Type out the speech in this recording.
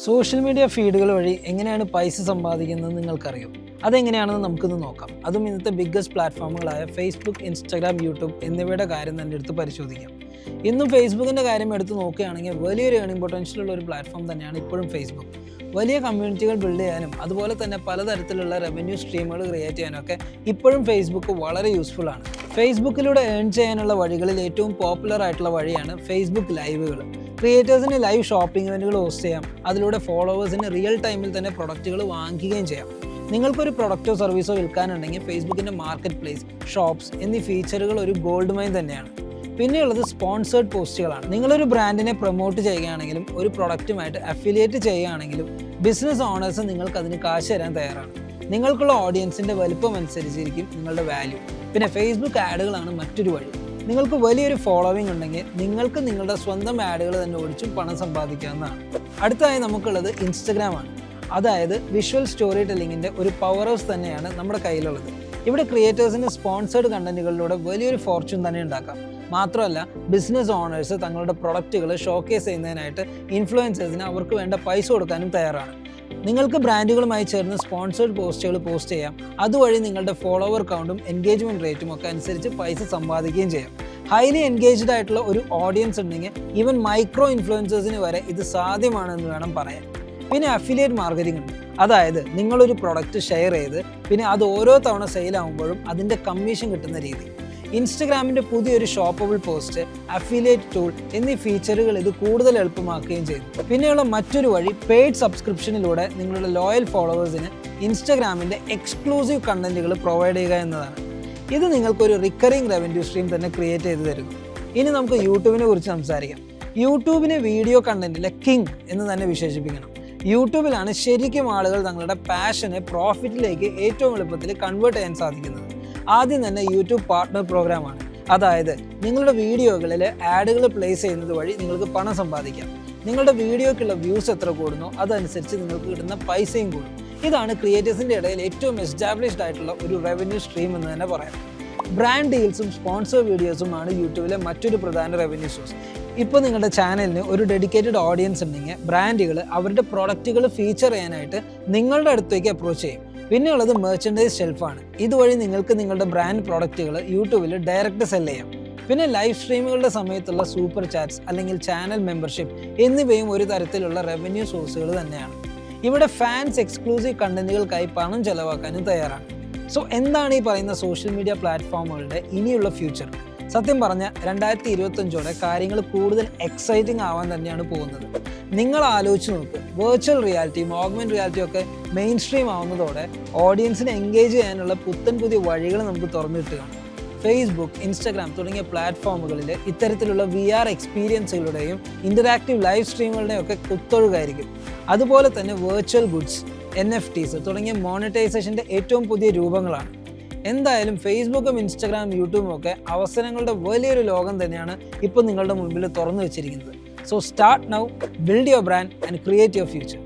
Social media ഫീഡുകൾ വഴി എങ്ങനെയാണ് പൈസ സമ്പാദിക്കുന്നത് നിങ്ങൾക്കറിയോ? അതെങ്ങനെയാണെന്ന് നമുക്കിന്ന് നോക്കാം. അതും ഇന്നത്തെ ബിഗ്ഗസ്റ്റ് പ്ലാറ്റ്ഫോമുകളായ ഫേസ്ബുക്ക്, ഇൻസ്റ്റാഗ്രാം, യൂട്യൂബ് എന്നിവയുടെ കാര്യം തന്നെ എടുത്ത് പരിശോധിക്കാം. ഇന്നും ഫേസ്ബുക്കിൻ്റെ കാര്യം എടുത്ത് നോക്കുകയാണെങ്കിൽ വലിയൊരു ഏണിംഗ് പൊട്ടൻഷ്യലുള്ള ഒരു പ്ലാറ്റ്ഫോം തന്നെയാണ് ഇപ്പോഴും ഫേസ്ബുക്ക്. വലിയ കമ്മ്യൂണിറ്റികൾ ബിൽഡ് ചെയ്യാനും അതുപോലെ തന്നെ പലതരത്തിലുള്ള റവന്യൂ സ്ട്രീമുകൾ ക്രിയേറ്റ് ചെയ്യാനൊക്കെ ഇപ്പോഴും ഫേസ്ബുക്ക് വളരെ യൂസ്ഫുൾ ആണ്. ഫേസ്ബുക്കിലൂടെ ഏൺ ചെയ്യാനുള്ള വഴികളിൽ ഏറ്റവും പോപ്പുലർ ആയിട്ടുള്ള വഴിയാണ് ഫേസ്ബുക്ക് ലൈവുകൾ. ക്രിയേറ്റേഴ്സിന് ലൈവ് ഷോപ്പിംഗ് ഇവൻറ്റുകൾ ഹോസ്റ്റ് ചെയ്യാം. അതിലൂടെ ഫോളോവേഴ്സിന് റിയൽ ടൈമിൽ തന്നെ പ്രൊഡക്റ്റുകൾ വാങ്ങിക്കുകയും ചെയ്യാം. നിങ്ങൾക്കൊരു പ്രൊഡക്റ്റോ സർവീസോ വിൽക്കാനുണ്ടെങ്കിൽ ഫേസ്ബുക്കിൻ്റെ മാർക്കറ്റ് പ്ലേസ്, ഷോപ്സ് എന്നീ ഫീച്ചറുകൾ ഒരു ഗോൾഡ് മൈൻ തന്നെയാണ്. പിന്നെയുള്ളത് സ്പോൺസേർഡ് പോസ്റ്റുകളാണ്. നിങ്ങളൊരു ബ്രാൻഡിനെ പ്രൊമോട്ട് ചെയ്യുകയാണെങ്കിലും ഒരു പ്രൊഡക്റ്റുമായിട്ട് അഫിലിയേറ്റ് ചെയ്യുകയാണെങ്കിലും ബിസിനസ് ഓണേഴ്സ് നിങ്ങൾക്ക് അതിന് കാശ് തരാൻ തയ്യാറാണ്. നിങ്ങൾക്കുള്ള ഓഡിയൻസിൻ്റെ വലുപ്പം അനുസരിച്ചിരിക്കും നിങ്ങളുടെ വാല്യൂ. പിന്നെ ഫേസ്ബുക്ക് ആഡുകളാണ് മറ്റൊരു വഴി. നിങ്ങൾക്ക് വലിയൊരു ഫോളോവിംഗ് ഉണ്ടെങ്കിൽ നിങ്ങൾക്ക് നിങ്ങളുടെ സ്വന്തം ആഡുകൾ തന്നെ ഓടിച്ചും പണം സമ്പാദിക്കാവുന്നതാണ്. അടുത്തതായി നമുക്കുള്ളത് ഇൻസ്റ്റഗ്രാം ആണ്. അതായത് വിഷ്വൽ സ്റ്റോറി ടെല്ലിങ്ങിൻ്റെ ഒരു പവർ ഹൗസ് തന്നെയാണ് നമ്മുടെ കയ്യിലുള്ളത്. ഇവിടെ ക്രിയേറ്റേഴ്സിന് സ്പോൺസേർഡ് കണ്ടന്റുകളിലൂടെ വലിയൊരു ഫോർച്യൂൺ തന്നെ ഉണ്ടാക്കാം. മാത്രമല്ല ബിസിനസ് ഓണേഴ്സ് തങ്ങളുടെ പ്രൊഡക്റ്റുകൾ ഷോക്കേസ് ചെയ്യുന്നതിനായിട്ട് ഇൻഫ്ലുവൻസേഴ്സിന് അവർക്ക് വേണ്ട പൈസ കൊടുക്കാനും തയ്യാറാണ്. നിങ്ങൾക്ക് ബ്രാൻഡുകളുമായി ചേർന്ന് സ്പോൺസേർഡ് പോസ്റ്റുകൾ പോസ്റ്റ് ചെയ്യാം. അതുവഴി നിങ്ങളുടെ ഫോളോവർ കൗണ്ടും എൻഗേജ്മെൻറ്റ് റേറ്റും ഒക്കെ അനുസരിച്ച് പൈസ സമ്പാദിക്കുകയും ചെയ്യാം. ഹൈലി എൻഗേജ്ഡ് ആയിട്ടുള്ള ഒരു ഓഡിയൻസ് ഉണ്ടെങ്കിൽ ഈവൻ മൈക്രോ ഇൻഫ്ലുവൻസേഴ്സിന് വരെ ഇത് സാധ്യമാണെന്ന് വേണം പറയാൻ. പിന്നെ അഫിലിയേറ്റ് മാർക്കറ്റിംഗ് ഉണ്ട്. അതായത് നിങ്ങളൊരു പ്രൊഡക്റ്റ് ഷെയർ ചെയ്ത് പിന്നെ അത് ഓരോ തവണ സെയിലാകുമ്പോഴും അതിൻ്റെ കമ്മീഷൻ കിട്ടുന്ന രീതി. ഇൻസ്റ്റഗ്രാമിൻ്റെ പുതിയൊരു ഷോപ്പബിൾ പോസ്റ്റ്, അഫിലിയേറ്റ് ടൂൾ എന്നീ ഫീച്ചറുകൾ ഇത് കൂടുതൽ എളുപ്പമാക്കുകയും ചെയ്തു. പിന്നെയുള്ള മറ്റൊരു വഴി പെയ്ഡ് സബ്സ്ക്രിപ്ഷനിലൂടെ നിങ്ങളുടെ ലോയൽ ഫോളോവേഴ്സിന് ഇൻസ്റ്റഗ്രാമിൻ്റെ എക്സ്ക്ലൂസീവ് കണ്ടന്റുകൾ പ്രൊവൈഡ് ചെയ്യുക എന്നതാണ്. ഇത് നിങ്ങൾക്കൊരു റിക്കറിംഗ് റവന്യൂ സ്ട്രീം തന്നെ ക്രിയേറ്റ് ചെയ്ത് തരുന്നു. ഇനി നമുക്ക് യൂട്യൂബിനെ കുറിച്ച് സംസാരിക്കാം. യൂട്യൂബിനെ വീഡിയോ കണ്ടന്റിലെ കിങ് എന്ന് തന്നെ വിശേഷിപ്പിക്കണം. യൂട്യൂബിലാണ് ശരിക്കും ആളുകൾ തങ്ങളുടെ പാഷനെ പ്രോഫിറ്റിലേക്ക് ഏറ്റവും എളുപ്പത്തിൽ കൺവേർട്ട് ചെയ്യാൻ സാധിക്കുന്നത്. ആദ്യം തന്നെ യൂട്യൂബ് പാർട്ട്ണർ പ്രോഗ്രാമാണ്. അതായത് നിങ്ങളുടെ വീഡിയോകളിൽ ആഡുകൾ പ്ലേസ് ചെയ്യുന്നത് വഴി നിങ്ങൾക്ക് പണം സമ്പാദിക്കാം. നിങ്ങളുടെ വീഡിയോക്കുള്ള വ്യൂസ് എത്ര കൂടുന്നോ അതനുസരിച്ച് നിങ്ങൾക്ക് കിട്ടുന്ന പൈസയും കൂടും. ഇതാണ് ക്രിയേറ്റേഴ്സിൻ്റെ ഇടയിൽ ഏറ്റവും എസ്റ്റാബ്ലിഷ്ഡ് ആയിട്ടുള്ള ഒരു റവന്യൂ സ്ട്രീം എന്ന് തന്നെ പറയാം. ബ്രാൻഡ് ഡീൽസും സ്പോൺസർ വീഡിയോസുമാണ് യൂട്യൂബിലെ മറ്റൊരു പ്രധാന റവന്യൂ സോഴ്സ്. ഇപ്പോൾ നിങ്ങളുടെ ചാനലിന് ഒരു ഡെഡിക്കേറ്റഡ് ഓഡിയൻസ് ഉണ്ടെങ്കിൽ ബ്രാൻഡുകൾ അവരുടെ പ്രൊഡക്റ്റുകൾ ഫീച്ചർ ചെയ്യാനായിട്ട് നിങ്ങളുടെ അടുത്തേക്ക് അപ്രോച്ച് ചെയ്യും. പിന്നെയുള്ളത് മെർച്ചൻഡൈസ് ഷെൽഫാണ്. ഇതുവഴി നിങ്ങൾക്ക് നിങ്ങളുടെ ബ്രാൻഡ് പ്രോഡക്റ്റുകൾ യൂട്യൂബിൽ ഡയറക്റ്റ് സെല് ചെയ്യാം. പിന്നെ ലൈവ് സ്ട്രീമുകളുടെ സമയത്തുള്ള സൂപ്പർ ചാറ്റ്സ് അല്ലെങ്കിൽ ചാനൽ മെമ്പർഷിപ്പ് എന്നിവയും ഒരു തരത്തിലുള്ള റവന്യൂ സോഴ്സുകൾ തന്നെയാണ്. ഇവിടെ ഫാൻസ് എക്സ്ക്ലൂസീവ് കണ്ടന്റുകൾക്കായി പണം ചെലവാക്കാനും തയ്യാറാണ്. സോ എന്താണ് ഈ പറയുന്ന സോഷ്യൽ മീഡിയ പ്ലാറ്റ്ഫോമുകളുടെ ഇനിയുള്ള ഫ്യൂച്ചർ? സത്യം പറഞ്ഞാൽ 2025 കാര്യങ്ങൾ കൂടുതൽ എക്സൈറ്റിംഗ് ആവാൻ തന്നെയാണ് പോകുന്നത്. നിങ്ങൾ ആലോചിച്ച് നോക്ക്, വെർച്വൽ റിയാലിറ്റിയും ഓഗ്മെൻറ്റ് റിയാലിറ്റിയും ഒക്കെ മെയിൻ സ്ട്രീം ആവുന്നതോടെ ഓഡിയൻസിനെ എൻഗേജ് ചെയ്യാനുള്ള പുതിയ വഴികൾ നമുക്ക് തുറന്നു കിട്ടുകയാണ്. ഫേസ്ബുക്ക്, ഇൻസ്റ്റാഗ്രാം തുടങ്ങിയ പ്ലാറ്റ്ഫോമുകളിൽ ഇത്തരത്തിലുള്ള VR എക്സ്പീരിയൻസുകളുടെയും ഇൻ്ററാക്റ്റീവ് ലൈവ് സ്ട്രീമുകളുടെയും ഒക്കെ കുത്തൊഴുകായിരിക്കും. അതുപോലെ തന്നെ വെർച്വൽ ഗുഡ്സ്, NFTs തുടങ്ങിയ മോണിറ്റൈസേഷൻ്റെ ഏറ്റവും പുതിയ രൂപങ്ങളാണ്. എന്തായാലും ഫേസ്ബുക്കും ഇൻസ്റ്റാഗ്രാം, യൂട്യൂബും ഒക്കെ അവസരങ്ങളുടെ വലിയൊരു ലോകം തന്നെയാണ് ഇപ്പോൾ നിങ്ങളുടെ മുൻപിൽ തുറന്നു വെച്ചിരിക്കുന്നത്. So start now, build your brand and create your future.